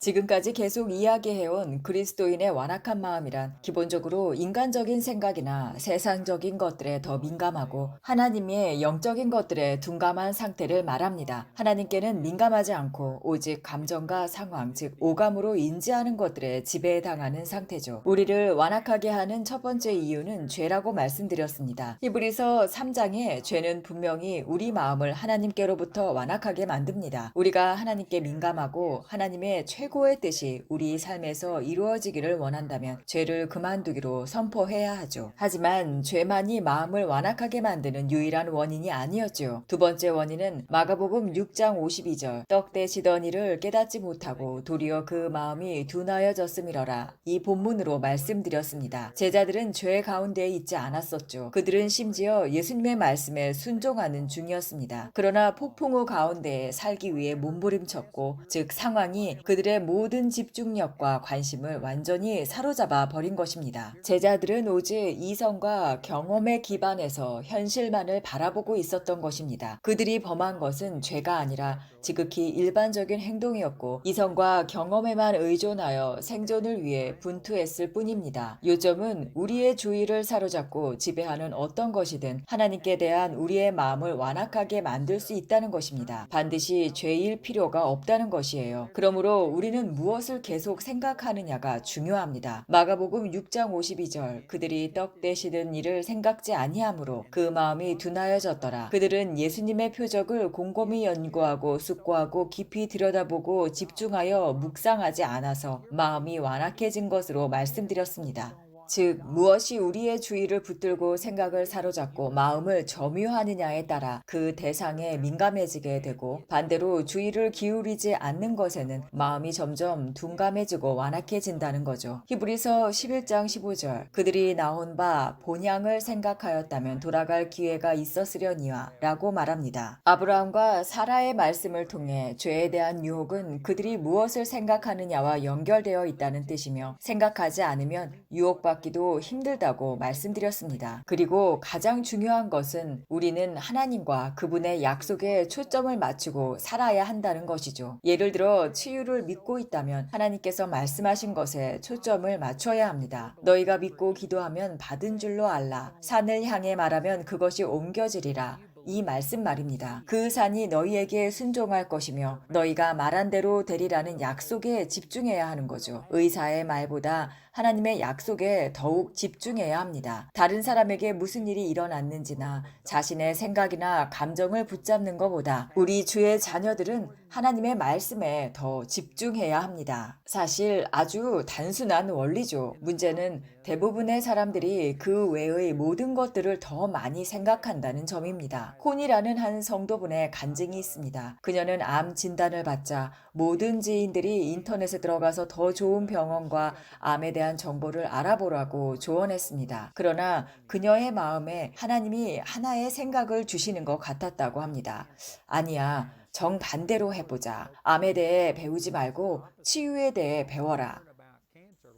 지금까지 계속 이야기해온 그리스도인의 완악한 마음이란 기본적으로 인간적인 생각이나 세상적인 것들에 더 민감하고 하나님의 영적인 것들에 둔감한 상태를 말합니다. 하나님께는 민감하지 않고 오직 감정과 상황, 즉 오감으로 인지하는 것들에 지배당하는 상태죠. 우리를 완악하게 하는 첫 번째 이유는 죄라고 말씀드렸습니다. 히브리서 3장에 죄는 분명히 우리 마음을 하나님께로부터 완악하게 만듭니다. 우리가 하나님께 민감하고 하나님의 최고의 뜻이 우리 삶에서 이루어지기를 원한다면 죄를 그만두기로 선포해야 하죠. 하지만 죄만이 마음을 완악하게 만드는 유일한 원인이 아니었죠. 두 번째 원인은 마가복음 6장 52절 떡 떼시던 이를 깨닫지 못하고 도리어 그 마음이 둔하여졌음이러라. 이 본문으로 말씀드렸습니다. 제자들은 죄 가운데 있지 않았었죠. 그들은 심지어 예수님의 말씀에 순종하는 중이었습니다. 그러나 폭풍우 가운데 살기 위해 몸부림쳤고, 즉 상황이 그들의 모든 집중력과 관심을 완전히 사로잡아 버린 것입니다. 제자들은 오직 이성과 경험에 기반해서 현실만을 바라보고 있었던 것입니다. 그들이 범한 것은 죄가 아니라 지극히 일반적인 행동이었고 이성과 경험에만 의존하여 생존을 위해 분투했을 뿐입니다. 요점은 우리의 주의를 사로잡고 지배하는 어떤 것이든 하나님께 대한 우리의 마음을 완악하게 만들 수 있다는 것입니다. 반드시 죄일 필요가 없다는 것이에요. 그러므로 우리는 무엇을 계속 생각하느냐가 중요합니다. 마가복음 6장 52절 그들이 떡 떼시던 일을 생각지 아니하므로 그 마음이 둔하여졌더라. 그들은 예수님의 표적을 곰곰이 연구하고 숙고하고 깊이 들여다보고 집중하여 묵상하지 않아서 마음이 완악해진 것으로 말씀드렸습니다. 즉 무엇이 우리의 주의를 붙들고 생각을 사로잡고 마음을 점유하느냐에 따라 그 대상에 민감해지게 되고 반대로 주의를 기울이지 않는 것에는 마음이 점점 둔감해지고 완악해진다는 거죠. 히브리서 11장 15절 그들이 나온 바 본향을 생각하였다면 돌아갈 기회가 있었으려니와 라고 말합니다. 아브라함과 사라의 말씀을 통해 죄에 대한 유혹은 그들이 무엇을 생각하느냐와 연결되어 있다는 뜻이며 생각하지 않으면 유혹받기도 힘들다고 말씀드렸습니다. 그리고 가장 중요한 것은 우리는 하나님과 그분의 약속에 초점을 맞추고 살아야 한다는 것이죠. 예를 들어 치유를 믿고 있다면 하나님께서 말씀하신 것에 초점을 맞춰야 합니다. 너희가 믿고 기도하면 받은 줄로 알라. 산을 향해 말하면 그것이 옮겨지리라. 이 말씀 말입니다. 그 산이 너희에게 순종할 것이며 너희가 말한 대로 되리라는 약속에 집중해야 하는 거죠. 의사의 말보다 하나님의 약속에 더욱 집중해야 합니다. 다른 사람에게 무슨 일이 일어났는지나 자신의 생각이나 감정을 붙잡는 것보다 우리 주의 자녀들은 하나님의 말씀에 더 집중해야 합니다. 사실 아주 단순한 원리죠. 문제는 대부분의 사람들이 그 외의 모든 것들을 더 많이 생각한다는 점입니다. 콘이라는 한 성도분의 간증이 있습니다. 그녀는 암 진단을 받자 모든 지인들이 인터넷에 들어가서 더 좋은 병원과 암에 대한 정보를 알아보라고 조언했습니다. 그러나 그녀의 마음에 하나님이 하나의 생각을 주시는 것 같았다고 합니다. 아니야, 정반대로 해보자. 암에 대해 배우지 말고 치유에 대해 배워라.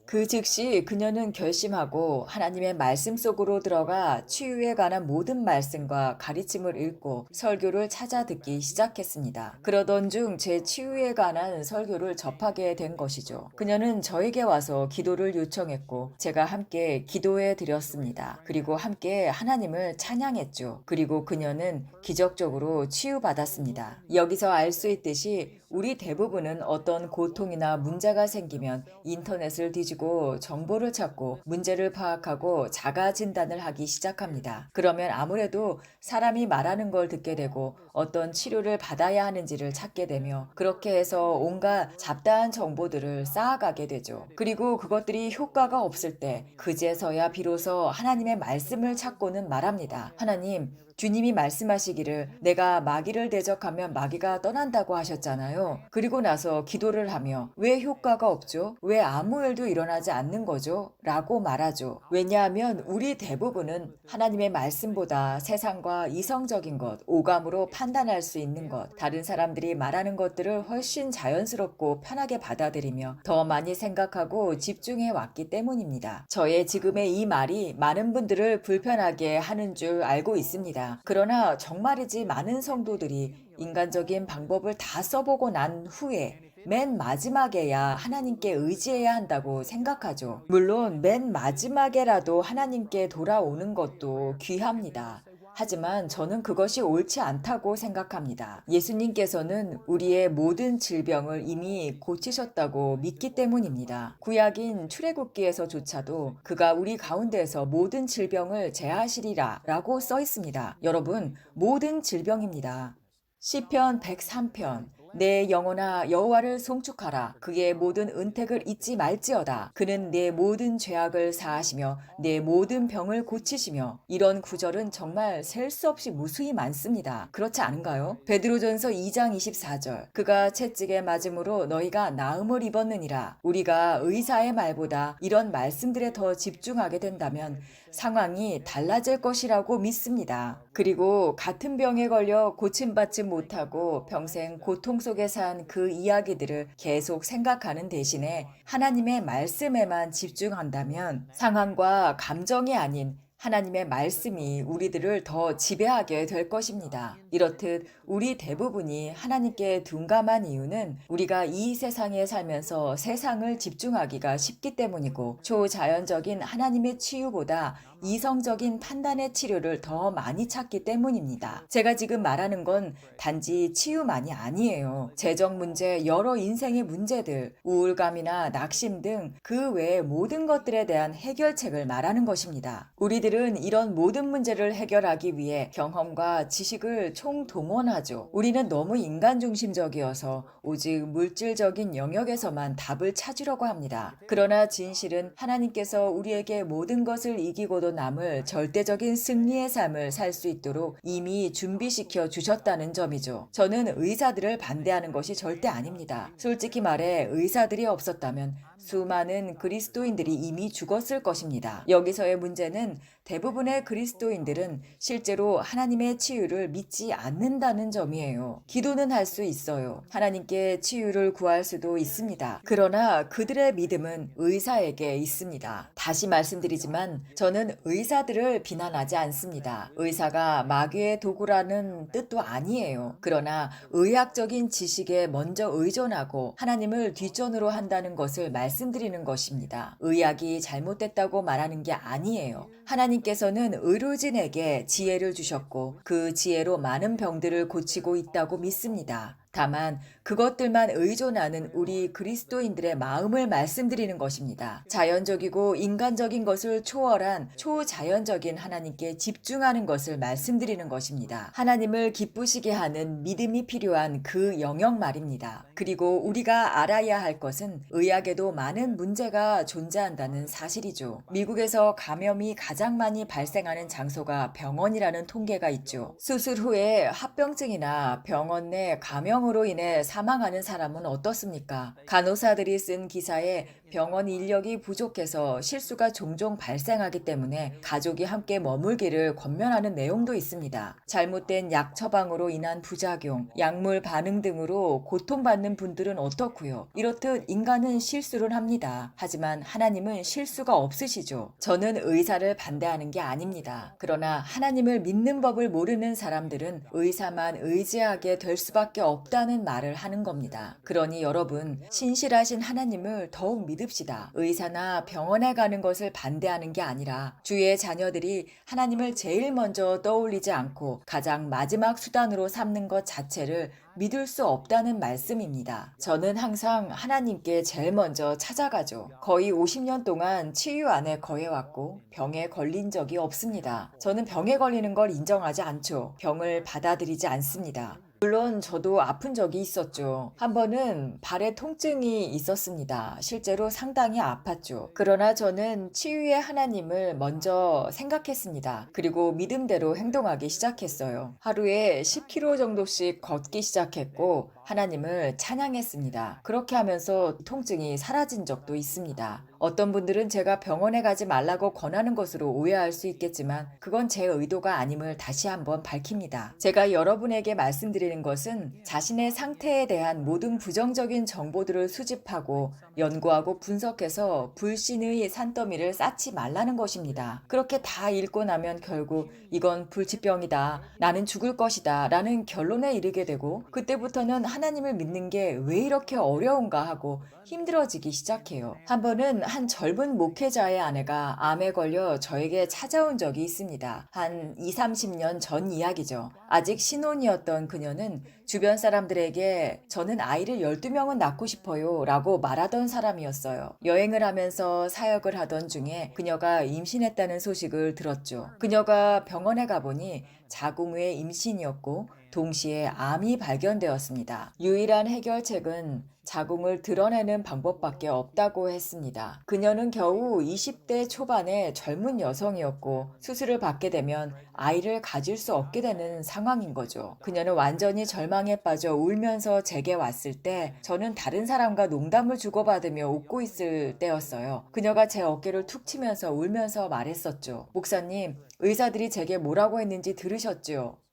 그 즉시 그녀는 결심하고 하나님의 말씀 속으로 들어가 치유에 관한 모든 말씀과 가르침을 읽고 설교를 찾아 듣기 시작했습니다. 그러던 중 제 치유에 관한 설교를 접하게 된 것이죠. 그녀는 저에게 와서 기도를 요청했고 제가 함께 기도해 드렸습니다. 그리고 함께 하나님을 찬양했죠. 그리고 그녀는 기적적으로 치유받았습니다. 여기서 알 수 있듯이 우리 대부분은 어떤 고통이나 문제가 생기면 인터넷을 뒤지고 정보를 찾고 문제를 파악하고 자가 진단을 하기 시작합니다. 그러면 아무래도 사람이 말하는 걸 듣게 되고 어떤 치료를 받아야 하는지를 찾게 되며 그렇게 해서 온갖 잡다한 정보들을 쌓아가게 되죠. 그리고 그것들이 효과가 없을 때 그제서야 비로소 하나님의 말씀을 찾고는 말합니다. 하나님, 주님이 말씀하시기를 내가 마귀를 대적하면 마귀가 떠난다고 하셨잖아요. 그리고 나서 기도를 하며 왜 효과가 없죠? 왜 아무 일도 일어나지 않는 거죠? 라고 말하죠. 왜냐하면 우리 대부분은 하나님의 말씀보다 세상과 이성적인 것, 오감으로 판단할 수 있는 것, 다른 사람들이 말하는 것들을 훨씬 자연스럽고 편하게 받아들이며 더 많이 생각하고 집중해 왔기 때문입니다. 저의 지금의 이 말이 많은 분들을 불편하게 하는 줄 알고 있습니다. 그러나 정말이지 많은 성도들이 인간적인 방법을 다 써보고 난 후에 맨 마지막에야 하나님께 의지해야 한다고 생각하죠. 물론 맨 마지막에라도 하나님께 돌아오는 것도 귀합니다. 하지만 저는 그것이 옳지 않다고 생각합니다. 예수님께서는 우리의 모든 질병을 이미 고치셨다고 믿기 때문입니다. 구약인 출애굽기에서조차도 그가 우리 가운데에서 모든 질병을 제하시리라 라고 써 있습니다. 여러분, 모든 질병입니다. 시편 103편 내 영혼아 여호와를 송축하라. 그의 모든 은택을 잊지 말지어다. 그는 내 모든 죄악을 사하시며 내 모든 병을 고치시며. 이런 구절은 정말 셀 수 없이 무수히 많습니다. 그렇지 않은가요? 베드로전서 2장 24절 그가 채찍에 맞음으로 너희가 나음을 입었느니라. 우리가 의사의 말보다 이런 말씀들에 더 집중하게 된다면 상황이 달라질 것이라고 믿습니다. 그리고 같은 병에 걸려 고침받지 못하고 평생 고통 속에 산 그 이야기들을 계속 생각하는 대신에 하나님의 말씀에만 집중한다면 상황과 감정이 아닌 하나님의 말씀이 우리들을 더 지배하게 될 것입니다. 이렇듯 우리 대부분이 하나님께 둔감한 이유는 우리가 이 세상에 살면서 세상을 집중하기가 쉽기 때문이고 초자연적인 하나님의 치유보다 이성적인 판단의 치료를 더 많이 찾기 때문입니다. 제가 지금 말하는 건 단지 치유만이 아니에요. 재정 문제, 여러 인생의 문제들, 우울감이나 낙심 등 그 외의 모든 것들에 대한 해결책을 말하는 것입니다. 우리들은 이런 모든 문제를 해결하기 위해 경험과 지식을 총동원하죠. 우리는 너무 인간 중심적이어서 오직 물질적인 영역에서만 답을 찾으려고 합니다. 그러나 진실은 하나님께서 우리에게 모든 것을 이기고도 남을 절대적인 승리의 삶을 살 수 있도록 이미 준비시켜 주셨다는 점이죠. 저는 의사들을 반대하는 것이 절대 아닙니다. 솔직히 말해 의사들이 없었다면 수많은 그리스도인들이 이미 죽었을 것입니다. 여기서의 문제는 대부분의 그리스도인들은 실제로 하나님의 치유를 믿지 않는다는 점이에요. 기도는 할 수 있어요. 하나님께 치유를 구할 수도 있습니다. 그러나 그들의 믿음은 의사에게 있습니다. 다시 말씀드리지만 저는 의사들을 비난하지 않습니다. 의사가 마귀의 도구라는 뜻도 아니에요. 그러나 의학적인 지식에 먼저 의존하고 하나님을 뒷전으로 한다는 것을 말씀드리는 것입니다. 의학이 잘못됐다고 말하는 게 아니에요. 하나님께서는 의료진에게 지혜를 주셨고 그 지혜로 많은 병들을 고치고 있다고 믿습니다. 다만 그것들만 의존하는 우리 그리스도인들의 마음을 말씀드리는 것입니다. 자연적이고 인간적인 것을 초월한 초자연적인 하나님께 집중하는 것을 말씀드리는 것입니다. 하나님을 기쁘시게 하는 믿음이 필요한 그 영역 말입니다. 그리고 우리가 알아야 할 것은 의학에도 많은 문제가 존재한다는 사실이죠. 미국에서 감염이 가장 많이 발생하는 장소가 병원이라는 통계가 있죠. 수술 후에 합병증이나 병원 내 감염으로 인해 사망하는 사람은 어떻습니까? 간호사들이 쓴 기사에 병원 인력이 부족해서 실수가 종종 발생하기 때문에 가족이 함께 머물기를 권면하는 내용도 있습니다. 잘못된 약 처방으로 인한 부작용, 약물 반응 등으로 고통받는 분들은 어떻고요? 이렇듯 인간은 실수를 합니다. 하지만 하나님은 실수가 없으시죠. 저는 의사를 반대하는 게 아닙니다. 그러나 하나님을 믿는 법을 모르는 사람들은 의사만 의지하게 될 수밖에 없다는 말을 하는 겁니다. 그러니 여러분, 신실하신 하나님을 더욱 믿읍시다. 의사나 병원에 가는 것을 반대하는 게 아니라 주의 자녀들이 하나님을 제일 먼저 떠올리지 않고 가장 마지막 수단으로 삼는 것 자체를 믿을 수 없다는 말씀입니다. 저는 항상 하나님께 제일 먼저 찾아가죠. 거의 50년 동안 치유 안에 거해왔고 병에 걸린 적이 없습니다. 저는 병에 걸리는 걸 인정하지 않죠. 병을 받아들이지 않습니다. 물론 저도 아픈 적이 있었죠. 한 번은 발에 통증이 있었습니다. 실제로 상당히 아팠죠. 그러나 저는 치유의 하나님을 먼저 생각했습니다. 그리고 믿음대로 행동하기 시작했어요. 하루에 10km 정도씩 걷기 시작했고 하나님을 찬양했습니다. 그렇게 하면서 통증이 사라진 적도 있습니다. 어떤 분들은 제가 병원에 가지 말라고 권하는 것으로 오해할 수 있겠지만 그건 제 의도가 아님을 다시 한번 밝힙니다. 제가 여러분에게 말씀드리는 것은 자신의 상태에 대한 모든 부정적인 정보들을 수집하고 연구하고 분석해서 불신의 산더미를 쌓지 말라는 것입니다. 그렇게 다 읽고 나면 결국 이건 불치병이다, 나는 죽을 것이다 라는 결론에 이르게 되고 그때부터는 하나님을 믿는 게 왜 이렇게 어려운가 하고 힘들어지기 시작해요. 한 번은 한 젊은 목회자의 아내가 암에 걸려 저에게 찾아온 적이 있습니다. 한 2, 30년 전 이야기죠. 아직 신혼이었던 그녀는 주변 사람들에게 저는 아이를 12명은 낳고 싶어요 라고 말하던 사람이었어요. 여행을 하면서 사역을 하던 중에 그녀가 임신했다는 소식을 들었죠. 그녀가 병원에 가보니 자궁 외 임신이었고 동시에 암이 발견되었습니다. 유일한 해결책은 자궁을 드러내는 방법밖에 없다고 했습니다. 그녀는 겨우 20대 초반의 젊은 여성이었고 수술을 받게 되면 아이를 가질 수 없게 되는 상황인 거죠. 그녀는 완전히 절망에 빠져 울면서 제게 왔을 때 저는 다른 사람과 농담을 주고받으며 웃고 있을 때였어요. 그녀가 제 어깨를 툭 치면서 울면서 말했었죠. 목사님, 의사들이 제게 뭐라고 했는지 들으셨죠?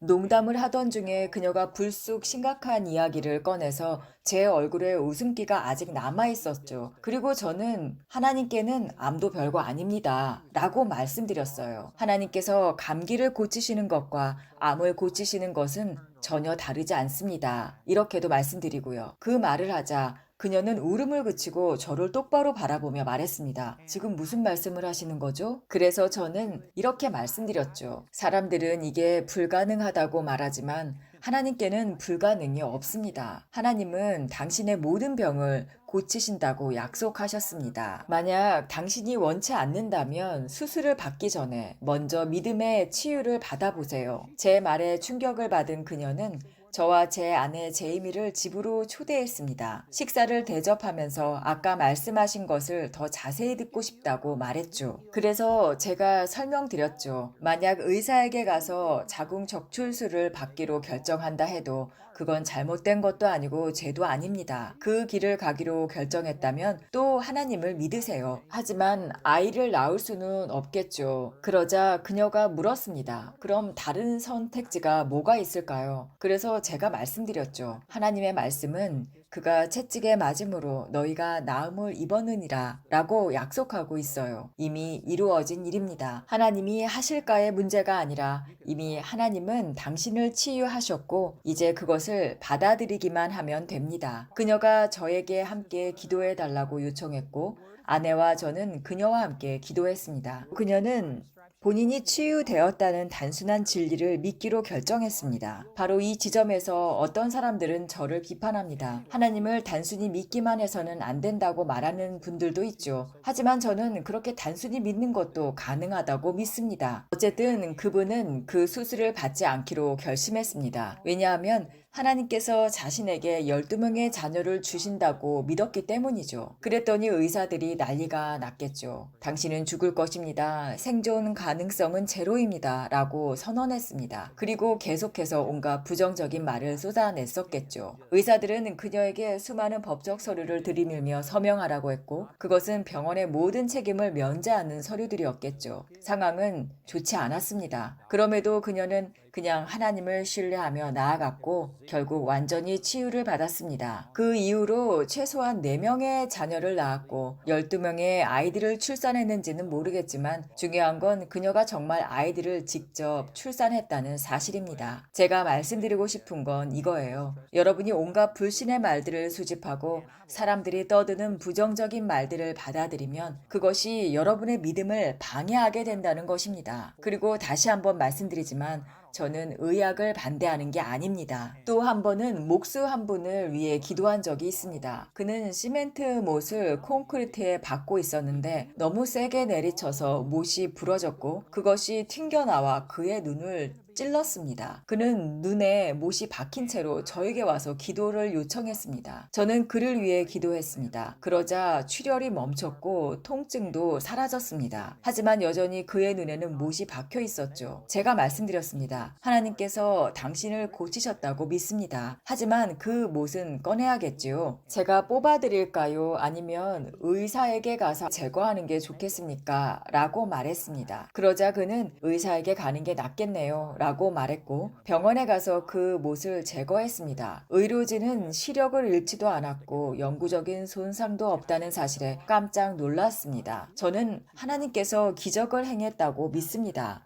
농담을 하던 중에 그녀가 불쑥 심각한 이야기를 꺼내서 제 얼굴에 웃음기가 아직 남아 있었죠. 그리고 저는 하나님께는 암도 별거 아닙니다. 라고 말씀드렸어요. 하나님께서 감기를 고치시는 것과 암을 고치시는 것은 전혀 다르지 않습니다. 이렇게도 말씀드리고요. 그 말을 하자 그녀는 울음을 그치고 저를 똑바로 바라보며 말했습니다. 지금 무슨 말씀을 하시는 거죠? 그래서 저는 이렇게 말씀드렸죠. 사람들은 이게 불가능하다고 말하지만 하나님께는 불가능이 없습니다. 하나님은 당신의 모든 병을 고치신다고 약속하셨습니다. 만약 당신이 원치 않는다면 수술을 받기 전에 먼저 믿음의 치유를 받아보세요. 제 말에 충격을 받은 그녀는 저와 제 아내 제이미를 집으로 초대했습니다. 식사를 대접하면서 아까 말씀하신 것을 더 자세히 듣고 싶다고 말했죠. 그래서 제가 설명드렸죠. 만약 의사에게 가서 자궁 적출술을 받기로 결정한다 해도 그건 잘못된 것도 아니고 죄도 아닙니다. 그 길을 가기로 결정했다면 또 하나님을 믿으세요. 하지만 아이를 낳을 수는 없겠죠. 그러자 그녀가 물었습니다. 그럼 다른 선택지가 뭐가 있을까요? 그래서 제가 말씀드렸죠. 하나님의 말씀은 그가 채찍에 맞음으로 너희가 나음을 입었느니라 라고 약속하고 있어요. 이미 이루어진 일입니다. 하나님이 하실까의 문제가 아니라 이미 하나님은 당신을 치유하셨고 이제 그것을 받아들이기만 하면 됩니다. 그녀가 저에게 함께 기도해 달라고 요청했고 아내와 저는 그녀와 함께 기도했습니다. 그녀는 본인이 치유되었다는 단순한 진리를 믿기로 결정했습니다. 바로 이 지점에서 어떤 사람들은 저를 비판합니다. 하나님을 단순히 믿기만 해서는 안 된다고 말하는 분들도 있죠. 하지만 저는 그렇게 단순히 믿는 것도 가능하다고 믿습니다. 어쨌든 그분은 그 수술을 받지 않기로 결심했습니다. 왜냐하면 하나님께서 자신에게 12명의 자녀를 주신다고 믿었기 때문이죠. 그랬더니 의사들이 난리가 났겠죠. 당신은 죽을 것입니다. 생존 가능성은 제로입니다. 라고 선언했습니다. 그리고 계속해서 온갖 부정적인 말을 쏟아냈었겠죠. 의사들은 그녀에게 수많은 법적 서류를 들이밀며 서명하라고 했고 그것은 병원의 모든 책임을 면제하는 서류들이었겠죠. 상황은 좋지 않았습니다. 그럼에도 그녀는 그냥 하나님을 신뢰하며 나아갔고 결국 완전히 치유를 받았습니다. 그 이후로 최소한 4명의 자녀를 낳았고 12명의 아이들을 출산했는지는 모르겠지만 중요한 건 그녀가 정말 아이들을 직접 출산했다는 사실입니다. 제가 말씀드리고 싶은 건 이거예요. 여러분이 온갖 불신의 말들을 수집하고 사람들이 떠드는 부정적인 말들을 받아들이면 그것이 여러분의 믿음을 방해하게 된다는 것입니다. 그리고 다시 한번 말씀드리지만 저는 의학을 반대하는 게 아닙니다. 또 한 번은 목수 한 분을 위해 기도한 적이 있습니다. 그는 시멘트 못을 콘크리트에 박고 있었는데 너무 세게 내리쳐서 못이 부러졌고 그것이 튕겨나와 그의 눈을 찔렀습니다. 그는 눈에 못이 박힌 채로 저에게 와서 기도를 요청했습니다. 저는 그를 위해 기도했습니다. 그러자 출혈이 멈췄고 통증도 사라졌습니다. 하지만 여전히 그의 눈에는 못이 박혀 있었죠. 제가 말씀드렸습니다. 하나님께서 당신을 고치셨다고 믿습니다. 하지만 그 못은 꺼내야겠지요. 제가 뽑아드릴까요? 아니면 의사에게 가서 제거하는 게 좋겠습니까? 라고 말했습니다. 그러자 그는 의사에게 가는 게 낫겠네요. 라고 말했고 병원에 가서 그 못을 제거했습니다. 의료진은 시력을 잃지도 않았고 영구적인 손상도 없다는 사실에 깜짝 놀랐습니다. 저는 하나님께서 기적을 행했다고 믿습니다.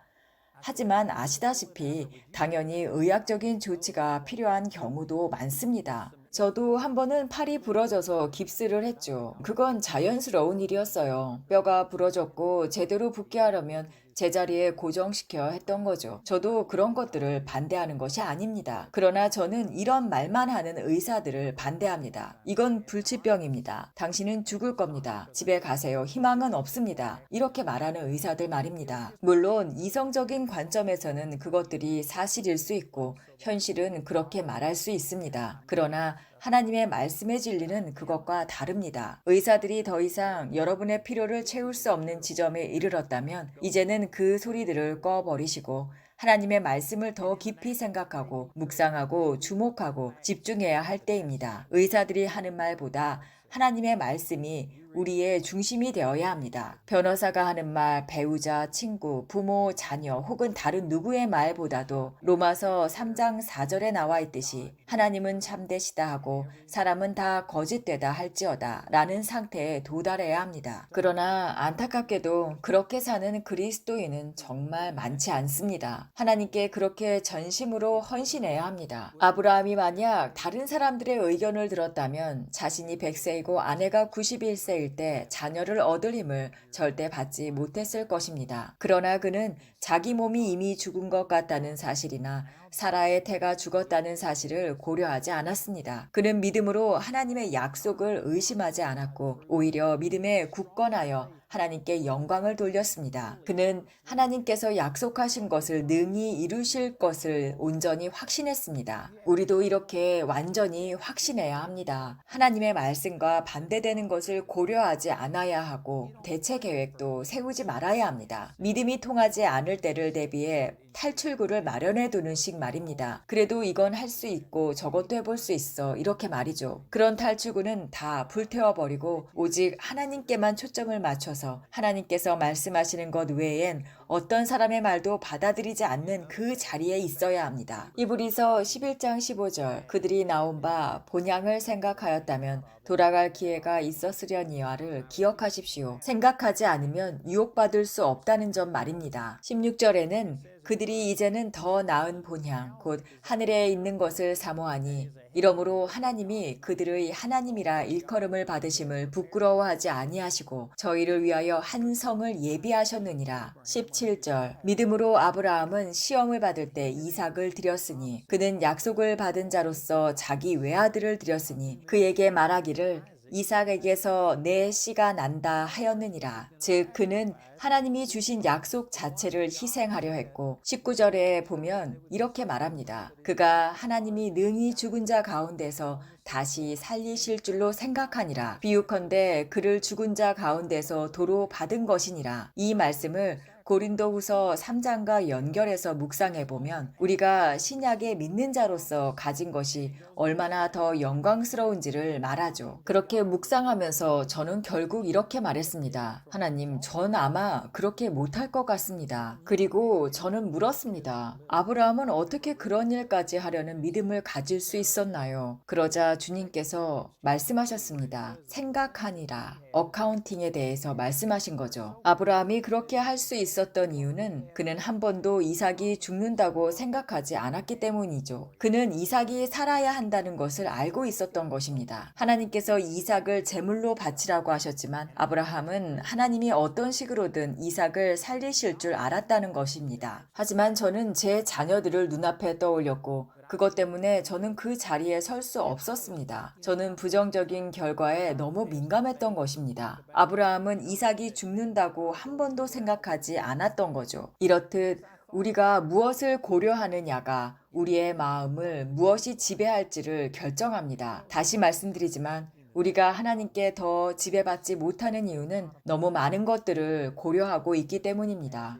하지만 아시다시피 당연히 의학적인 조치가 필요한 경우도 많습니다. 저도 한 번은 팔이 부러져서 깁스를 했죠. 그건 자연스러운 일이었어요. 뼈가 부러졌고 제대로 붓게 하려면 제자리에 고정시켜 했던 거죠. 저도 그런 것들을 반대하는 것이 아닙니다. 그러나 저는 이런 말만 하는 의사들을 반대합니다. 이건 불치병입니다. 당신은 죽을 겁니다. 집에 가세요. 희망은 없습니다. 이렇게 말하는 의사들 말입니다. 물론 이성적인 관점에서는 그것들이 사실일 수 있고 현실은 그렇게 말할 수 있습니다. 그러나 하나님의 말씀의 진리는 그것과 다릅니다. 의사들이 더 이상 여러분의 필요를 채울 수 없는 지점에 이르렀다면 이제는 그 소리들을 꺼버리시고 하나님의 말씀을 더 깊이 생각하고 묵상하고 주목하고 집중해야 할 때입니다. 의사들이 하는 말보다 하나님의 말씀이 우리의 중심이 되어야 합니다. 변호사가 하는 말, 배우자, 친구, 부모, 자녀 혹은 다른 누구의 말보다도 로마서 3장 4절에 나와 있듯이 하나님은 참되시다 하고 사람은 다 거짓되다 할지어다 라는 상태에 도달해야 합니다. 그러나 안타깝게도 그렇게 사는 그리스도인은 정말 많지 않습니다. 하나님께 그렇게 전심으로 헌신해야 합니다. 아브라함이 만약 다른 사람들의 의견을 들었다면 자신이 100세이고 아내가 91세일 때 자녀를 얻을 힘을 절대 받지 못했을 것입니다. 그러나 그는 자기 몸이 이미 죽은 것 같다는 사실이나 사라의 태가 죽었다는 사실을 고려하지 않았습니다. 그는 믿음으로 하나님의 약속을 의심하지 않았고 오히려 믿음에 굳건하여 하나님께 영광을 돌렸습니다. 그는 하나님께서 약속하신 것을 능히 이루실 것을 온전히 확신했습니다. 우리도 이렇게 완전히 확신해야 합니다. 하나님의 말씀과 반대되는 것을 고려하지 않아야 하고 대체 계획도 세우지 말아야 합니다. 믿음이 통하지 않을 때를 대비해 탈출구를 마련해 두는 식 말입니다. 그래도 이건 할 수 있고 저것도 해볼 수 있어 이렇게 말이죠. 그런 탈출구는 다 불태워버리고 오직 하나님께만 초점을 맞춰서 하나님께서 말씀하시는 것 외엔 어떤 사람의 말도 받아들이지 않는 그 자리에 있어야 합니다. 이브리서 11장 15절 그들이 나온 바 본향을 생각하였다면 돌아갈 기회가 있었으려니와를 기억하십시오. 생각하지 않으면 유혹받을 수 없다는 점 말입니다. 16절에는 그들이 이제는 더 나은 본향 곧 하늘에 있는 것을 사모하니 이러므로 하나님이 그들의 하나님이라 일컬음을 받으심을 부끄러워하지 아니하시고 저희를 위하여 한 성을 예비하셨느니라. 17절 믿음으로 아브라함은 시험을 받을 때 이삭을 드렸으니 그는 약속을 받은 자로서 자기 외아들을 드렸으니 그에게 말하기를 이삭에게서 내 씨가 난다 하였느니라. 즉 그는 하나님이 주신 약속 자체를 희생하려 했고 19절에 보면 이렇게 말합니다. 그가 하나님이 능히 죽은 자 가운데서 다시 살리실 줄로 생각하니라. 비유컨대 그를 죽은 자 가운데서 도로 받은 것이니라. 이 말씀을 고린도후서 3장과 연결해서 묵상해 보면 우리가 신약의 믿는 자로서 가진 것이 얼마나 더 영광스러운지를 말하죠. 그렇게 묵상하면서 저는 결국 이렇게 말했습니다. 하나님, 전 아마 그렇게 못할 것 같습니다. 그리고 저는 물었습니다. 아브라함은 어떻게 그런 일까지 하려는 믿음을 가질 수 있었나요? 그러자 주님께서 말씀하셨습니다. 생각하니라. 어카운팅에 대해서 말씀하신 거죠. 아브라함이 그렇게 할 수 있었던 이유는 그는 한 번도 이삭이 죽는다고 생각하지 않았기 때문이죠. 그는 이삭이 살아야 한다는 것을 알고 있었던 것입니다. 하나님께서 이삭을 제물로 바치라고 하셨지만 아브라함은 하나님이 어떤 식으로든 이삭을 살리실 줄 알았다는 것입니다. 하지만 저는 제 자녀들을 눈앞에 떠올렸고 그것 때문에 저는 그 자리에 설 수 없었습니다. 저는 부정적인 결과에 너무 민감했던 것입니다. 아브라함은 이삭이 죽는다고 한 번도 생각하지 않았던 거죠. 이렇듯 우리가 무엇을 고려하느냐가 우리의 마음을 무엇이 지배할지를 결정합니다. 다시 말씀드리지만 우리가 하나님께 더 지배받지 못하는 이유는 너무 많은 것들을 고려하고 있기 때문입니다.